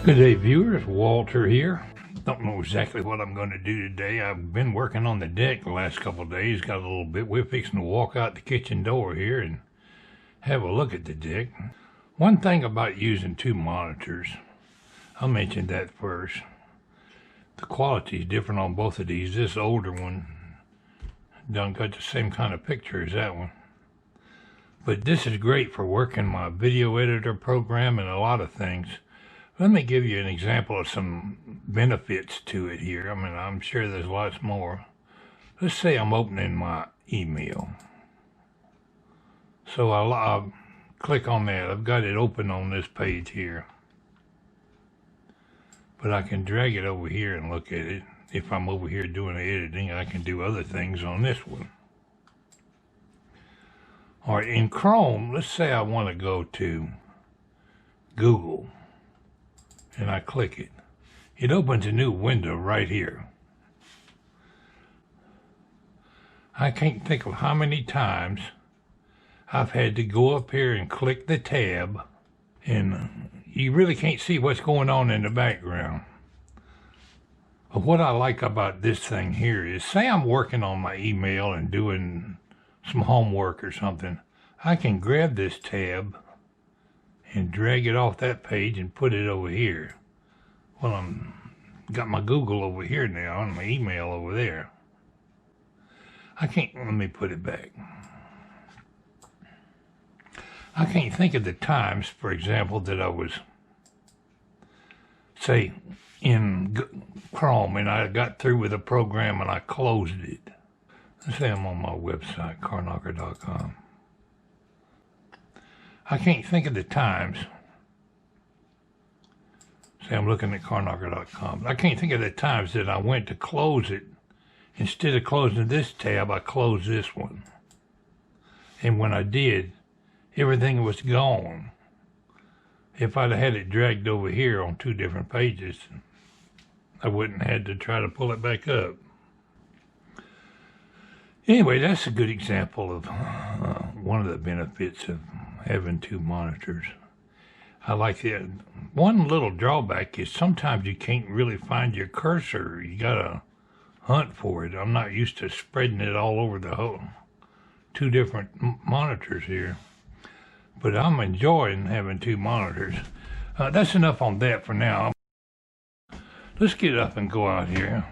Good day, viewers. Walter here. Don't know exactly what I'm going to do today. I've been working on the deck the last couple of days. Got a little bit. We're fixing to walk out the kitchen door here and have a look at the deck. One thing about using two monitors, I'll mention that first. The quality is different on both of these. This older one done got the same kind of picture as that one. But this is great for working my video editor program and a lot of things. Let me give you an example of some benefits to it here. I mean, I'm sure there's lots more. Let's say I'm opening my email. So I'll click on that. I've got it open on this page here. But I can drag it over here and look at it. If I'm over here doing the editing, I can do other things on this one. All right, in Chrome, let's say I want to go to Google. And I click it. It opens a new window right here. I can't think of how many times I've had to go up here and click the tab, and you really can't see what's going on in the background. But what I like about this thing here is, say I'm working on my email and doing some homework or something, I can grab this tab and drag it off that page and put it over here. Well, I'm got my Google over here now and my email over there. Let me put it back. I can't think of the times, for example, that I was, say, in Chrome and I got through with a program and I closed it. Let's say I'm on my website, carknocker.com. I can't think of the times. Say I'm looking at carknocker.com. I can't think of the times that I went to close it. Instead of closing this tab, I closed this one. And when I did, everything was gone. If I'd have had it dragged over here on two different pages, I wouldn't have had to try to pull it back up. Anyway, that's a good example of one of the benefits of having two monitors. I like it. One little drawback is sometimes you can't really find your cursor. You gotta hunt for it. I'm not used to spreading it all over the whole two different monitors here. But I'm enjoying having two monitors. That's enough on that for now. Let's get up and go out here.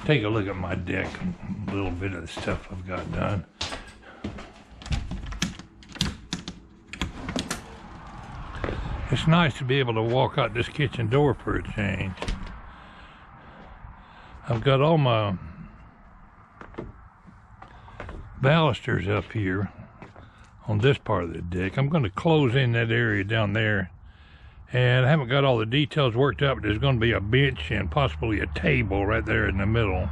Take a look at my deck, a little bit of the stuff I've got done. It's nice to be able to walk out this kitchen door for a change. I've got all my balusters up here on this part of the deck. I'm going to close in that area down there, and I haven't got all the details worked out, but there's going to be a bench and possibly a table right there in the middle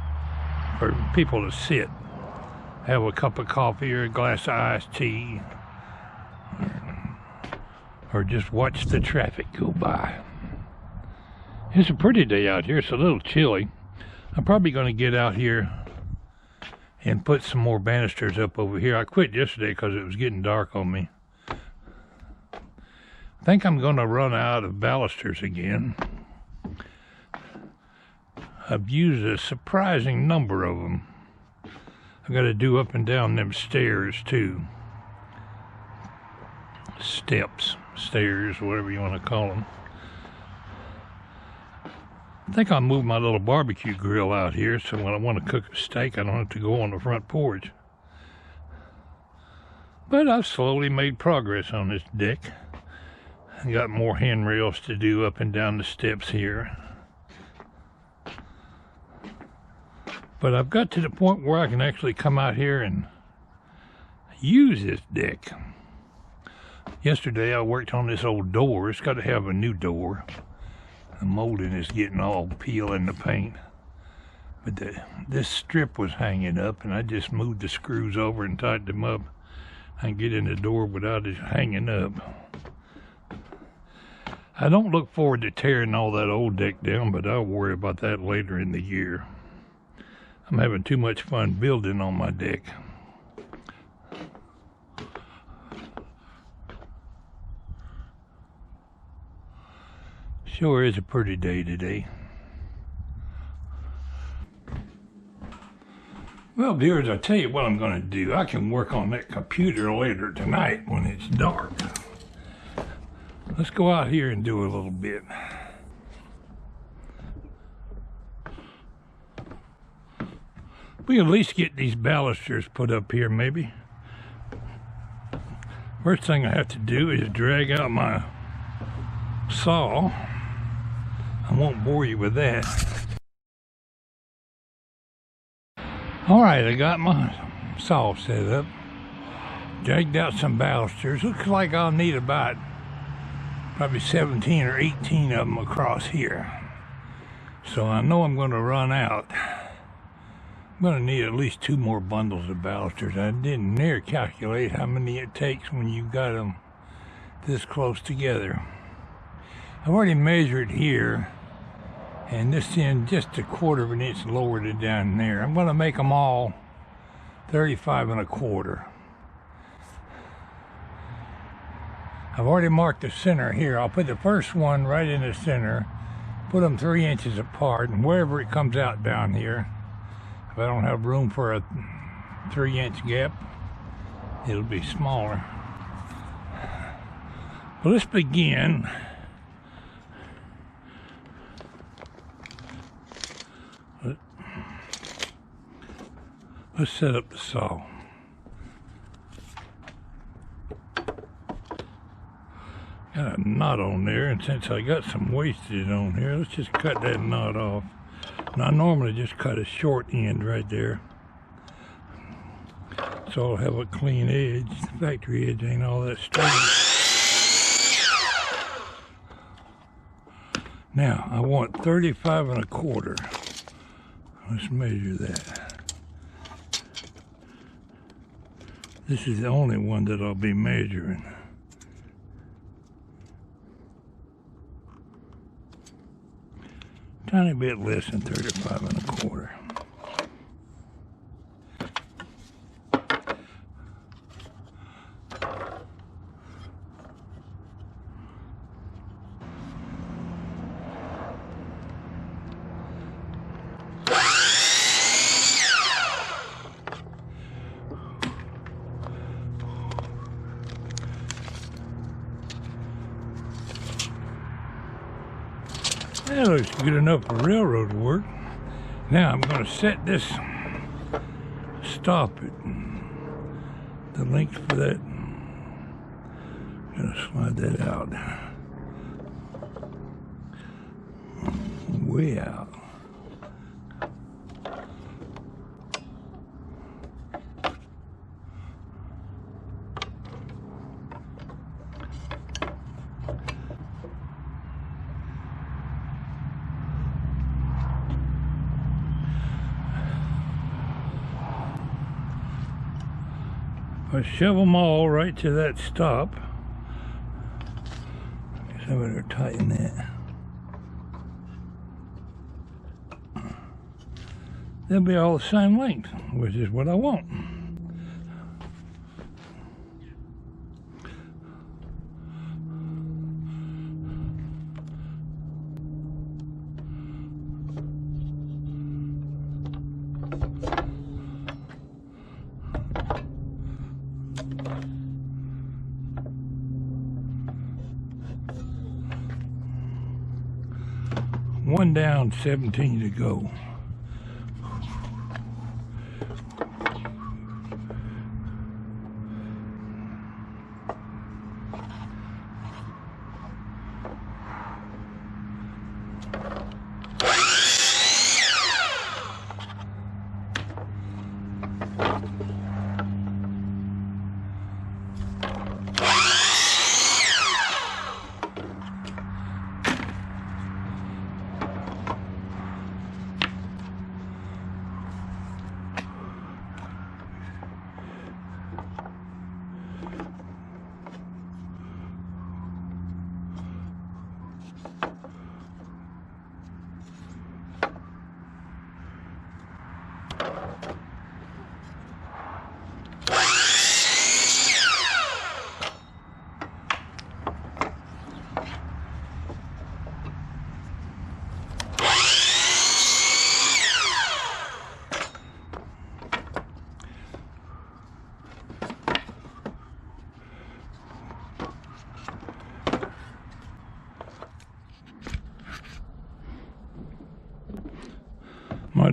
for people to sit, have a cup of coffee or a glass of iced tea, or just watch the traffic go by. It's a pretty day out here. It's a little chilly. I'm probably going to get out here and put some more banisters up over here. I quit yesterday because it was getting dark on me. I think I'm going to run out of balusters again. I've used a surprising number of them. I've got to do up and down them stairs too. Stairs, whatever you want to call them. I think I'll move my little barbecue grill out here so when I want to cook a steak, I don't have to go on the front porch. But I've slowly made progress on this deck. I got more handrails to do up and down the steps here. But I've got to the point where I can actually come out here and use this deck. Yesterday I worked on this old door. It's got to have a new door. The molding is getting all peeled in the paint. But this strip was hanging up, and I just moved the screws over and tightened them up. I can get in the door without it hanging up. I don't look forward to tearing all that old deck down, but I'll worry about that later in the year. I'm having too much fun building on my deck. Sure is a pretty day today. Well, viewers, I'll tell you what I'm going to do. I can work on that computer later tonight when it's dark. Let's go out here and do a little bit. We can at least get these balusters put up here, maybe. First thing I have to do is drag out my saw. I won't bore you with that. Alright, I got my saw set up. Dragged out some balusters. Looks like I'll need about probably 17 or 18 of them across here. So I know I'm going to run out. I'm going to need at least 2 more bundles of balusters. I didn't near calculate how many it takes when you've got them this close together. I've already measured here, and this end just 1/4 of an inch lower than down there. I'm going to make them all 35 1/4. I've already marked the center here. I'll put the first one right in the center, put them 3 inches apart, and wherever it comes out down here, if I don't have room for a 3-inch gap, it'll be smaller. Well, let's begin. Let's set up the saw. Got a knot on there, and since I got some wastage on here, let's just cut that knot off. Now, I normally just cut a short end right there, so I'll have a clean edge. The factory edge ain't all that straight. Now, I want 35 1/4. Let's measure that. This is the only one that I'll be measuring. Tiny bit less than 35 1/4. That looks good enough for railroad work. Now I'm going to set this, stop it. The length for that, I'm going to slide that out. Way out. I shove them all right to that stop. I guess I better tighten that. They'll be all the same length, which is what I want. One down, 17 to go.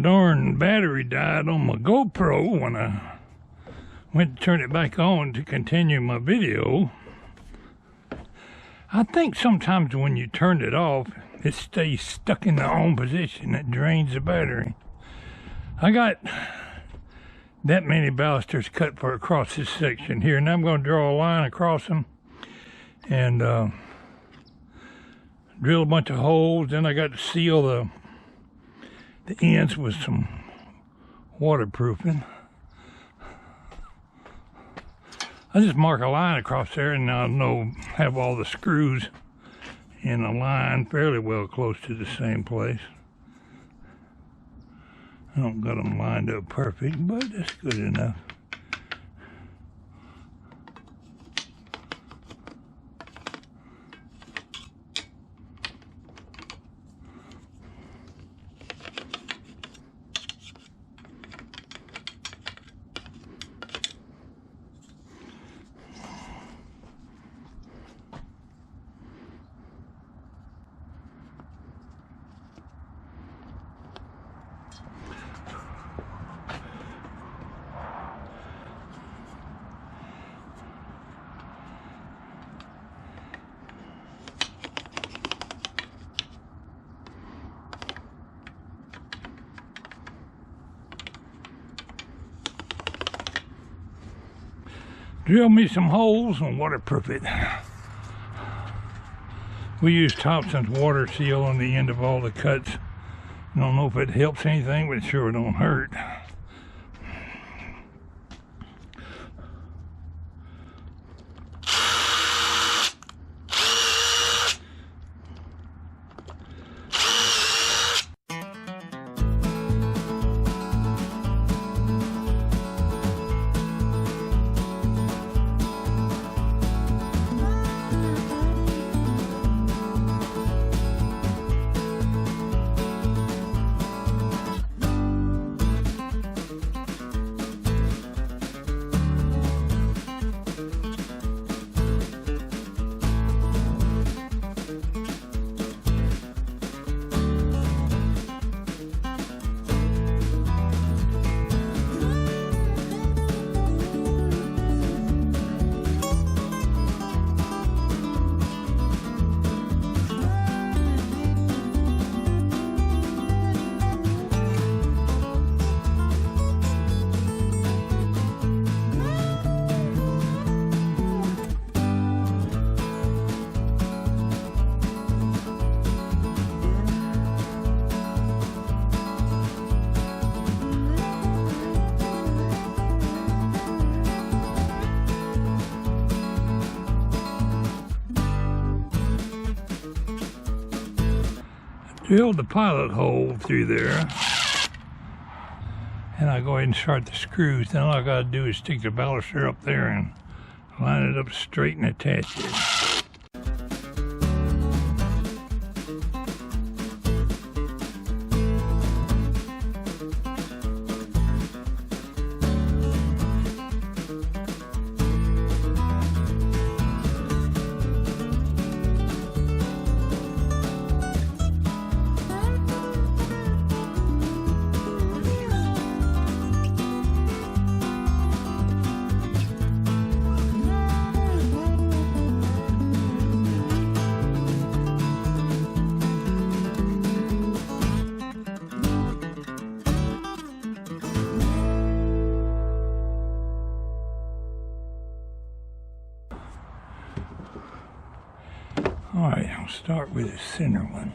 darn battery died on my GoPro when I went to turn it back on to continue my video. I think sometimes when you turn it off, it stays stuck in the on position. It drains the battery. I got that many balusters cut for across this section here, and I'm going to draw a line across them and drill a bunch of holes. Then I got to seal the ends with some waterproofing. I just mark a line across there, and I'll have all the screws in a line fairly well close to the same place. I don't got them lined up perfect, but that's good enough. Drill me some holes and waterproof it. We use Thompson's water seal on the end of all the cuts. I don't know if it helps anything, but it sure don't hurt. Drilled the pilot hole through there, and I go ahead and start the screws. Then all I gotta do is stick the baluster up there and line it up straight and attach it. All right, I'll start with the center one.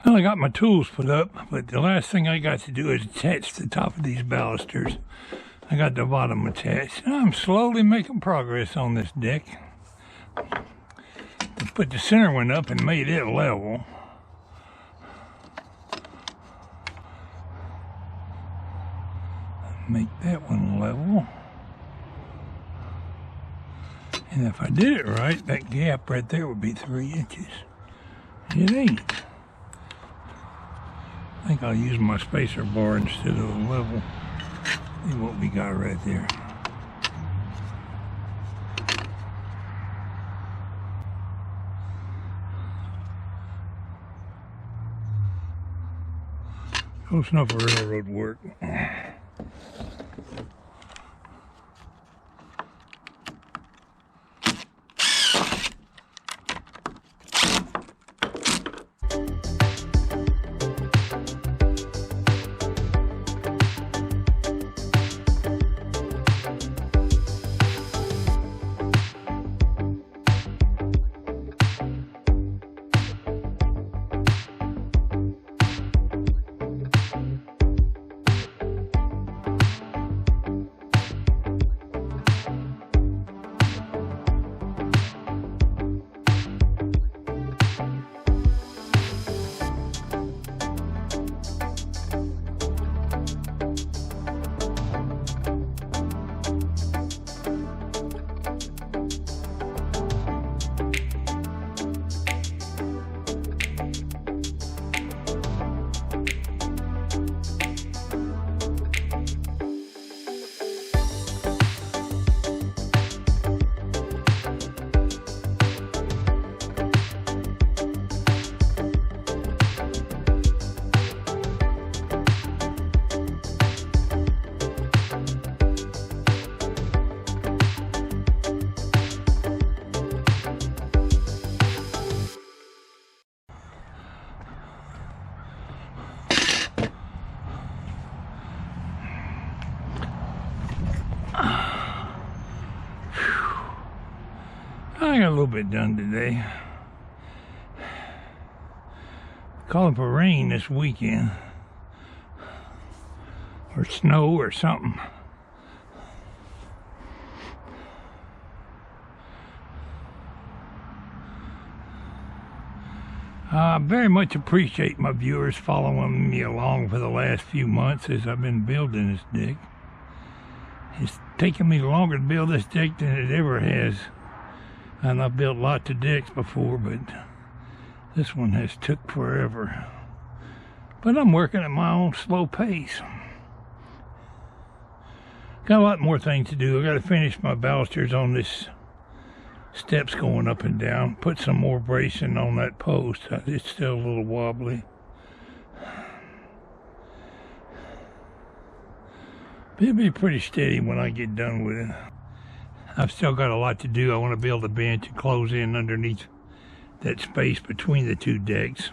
Well, I got my tools put up, but the last thing I got to do is attach the top of these balusters. I got the bottom attached. I'm slowly making progress on this deck. To put the center one up and made it level. Make that one level. And if I did it right, that gap right there would be 3 inches. It ain't. I think I'll use my spacer bar instead of a level. See what we got right there. Close enough for railroad work. I got a little bit done today. Calling for rain this weekend. Or snow or something. I very much appreciate my viewers following me along for the last few months as I've been building this deck. It's taken me longer to build this deck than it ever has. And I've built lots of decks before, but this one has took forever. But I'm working at my own slow pace. Got a lot more things to do. I got to finish my balusters on this steps going up and down. Put some more bracing on that post. It's still a little wobbly. But it'll be pretty steady when I get done with it. I've still got a lot to do. I want to build a bench and close in underneath that space between the two decks.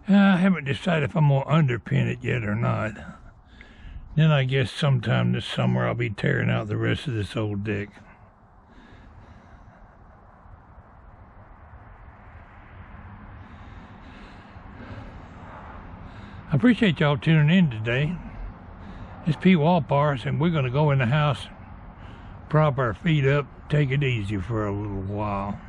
I haven't decided if I'm going to underpin it yet or not. Then I guess sometime this summer I'll be tearing out the rest of this old deck. I appreciate y'all tuning in today. It's Pwalpar, and we're going to go in the house, prop our feet up, take it easy for a little while.